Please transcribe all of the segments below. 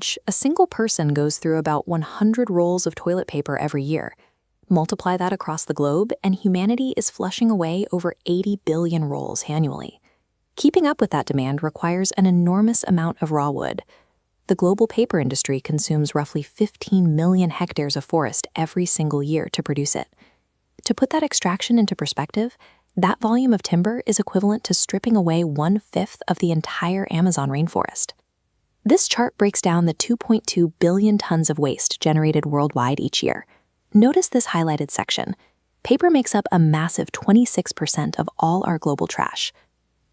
average, a single person goes through about 100 rolls of toilet paper every year. Multiply that across the globe, and humanity is flushing away over 80 billion rolls annually. Keeping up with that demand requires an enormous amount of raw wood. The global paper industry consumes roughly 15 million hectares of forest every single year to produce it. To put that extraction into perspective, that volume of timber is equivalent to stripping away 1/5 of the entire Amazon rainforest. This chart breaks down the 2.2 billion tons of waste generated worldwide each year. Notice this highlighted section. Paper makes up a massive 26% of all our global trash.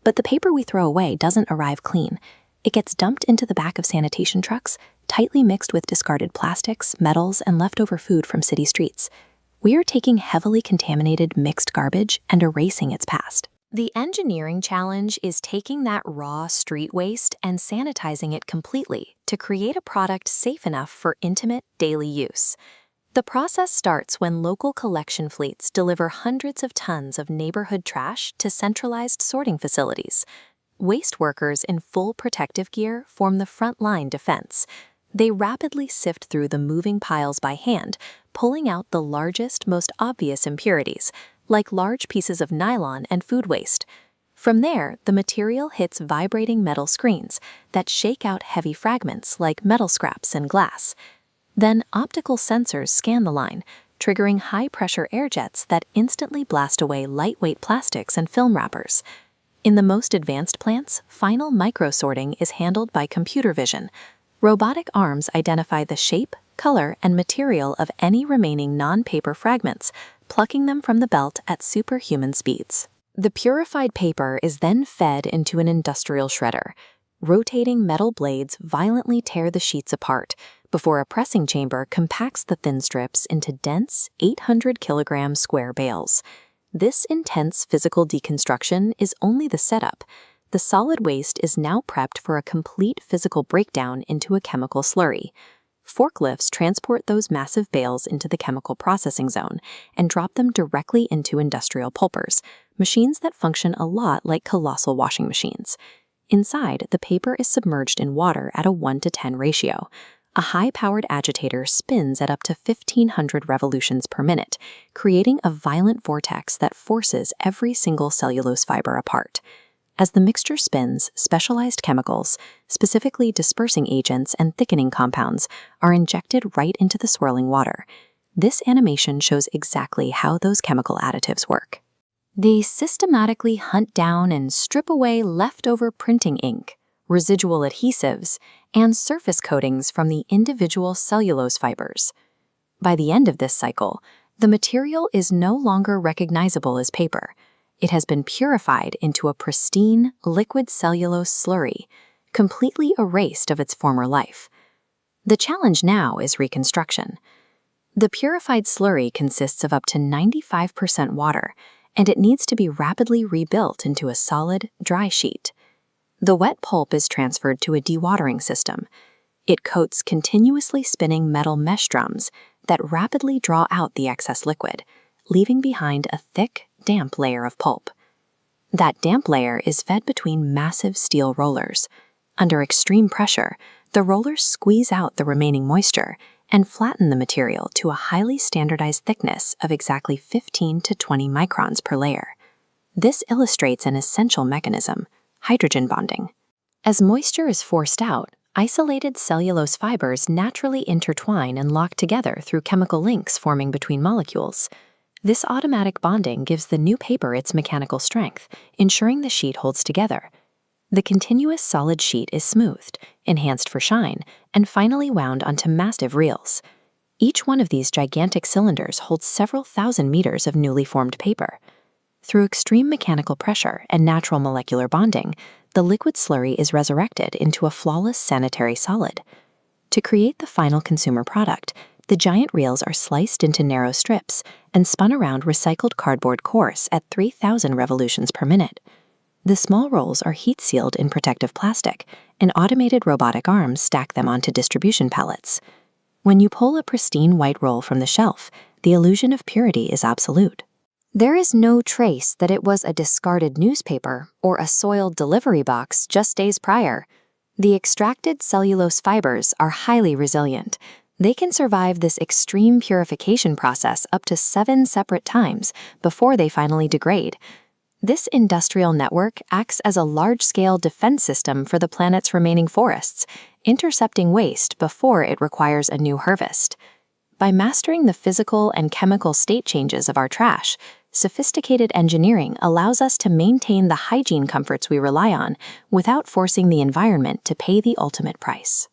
But the paper we throw away doesn't arrive clean. It gets dumped into the back of sanitation trucks, tightly mixed with discarded plastics, metals, and leftover food from city streets. We are taking heavily contaminated mixed garbage and erasing its past. The engineering challenge is taking that raw street waste and sanitizing it completely to create a product safe enough for intimate daily use. The process starts when local collection fleets deliver hundreds of tons of neighborhood trash to centralized sorting facilities. Waste workers in full protective gear form the front-line defense. They rapidly sift through the moving piles by hand, pulling out the largest, most obvious impurities, like large pieces of nylon and food waste. From there, the material hits vibrating metal screens that shake out heavy fragments like metal scraps and glass. Then optical sensors scan the line, triggering high-pressure air jets that instantly blast away lightweight plastics and film wrappers. In the most advanced plants, final micro-sorting is handled by computer vision. Robotic arms identify the shape, color, and material of any remaining non-paper fragments, plucking them from the belt at superhuman speeds. The purified paper is then fed into an industrial shredder. Rotating metal blades violently tear the sheets apart before a pressing chamber compacts the thin strips into dense 800-kilogram square bales. This intense physical deconstruction is only the setup. The solid waste is now prepped for a complete physical breakdown into a chemical slurry. Forklifts transport those massive bales into the chemical processing zone and drop them directly into industrial pulpers, machines that function a lot like colossal washing machines. Inside, the paper is submerged in water at a 1:10 ratio. A high-powered agitator spins at up to 1,500 revolutions per minute, creating a violent vortex that forces every single cellulose fiber apart. As the mixture spins, specialized chemicals, specifically dispersing agents and thickening compounds, are injected right into the swirling water. This animation shows exactly how those chemical additives work. They systematically hunt down and strip away leftover printing ink, residual adhesives, and surface coatings from the individual cellulose fibers. By the end of this cycle, the material is no longer recognizable as paper. It has been purified into a pristine, liquid cellulose slurry, completely erased of its former life. The challenge now is reconstruction. The purified slurry consists of up to 95% water, and it needs to be rapidly rebuilt into a solid, dry sheet. The wet pulp is transferred to a dewatering system. It coats continuously spinning metal mesh drums that rapidly draw out the excess liquid, leaving behind a thick, damp layer of pulp. That damp layer is fed between massive steel rollers. Under extreme pressure, the rollers squeeze out the remaining moisture and flatten the material to a highly standardized thickness of exactly 15 to 20 microns per layer. This illustrates an essential mechanism: hydrogen bonding. As moisture is forced out, isolated cellulose fibers naturally intertwine and lock together through chemical links forming between molecules. This automatic bonding gives the new paper its mechanical strength, ensuring the sheet holds together. The continuous solid sheet is smoothed, enhanced for shine, and finally wound onto massive reels. Each one of these gigantic cylinders holds several thousand meters of newly formed paper. Through extreme mechanical pressure and natural molecular bonding, the liquid slurry is resurrected into a flawless sanitary solid. To create the final consumer product, the giant reels are sliced into narrow strips and spun around recycled cardboard cores at 3,000 revolutions per minute. The small rolls are heat-sealed in protective plastic, and automated robotic arms stack them onto distribution pallets. When you pull a pristine white roll from the shelf, the illusion of purity is absolute. There is no trace that it was a discarded newspaper or a soiled delivery box just days prior. The extracted cellulose fibers are highly resilient. They can survive this extreme purification process up to 7 separate times before they finally degrade. This industrial network acts as a large-scale defense system for the planet's remaining forests, intercepting waste before it requires a new harvest. By mastering the physical and chemical state changes of our trash, sophisticated engineering allows us to maintain the hygiene comforts we rely on without forcing the environment to pay the ultimate price.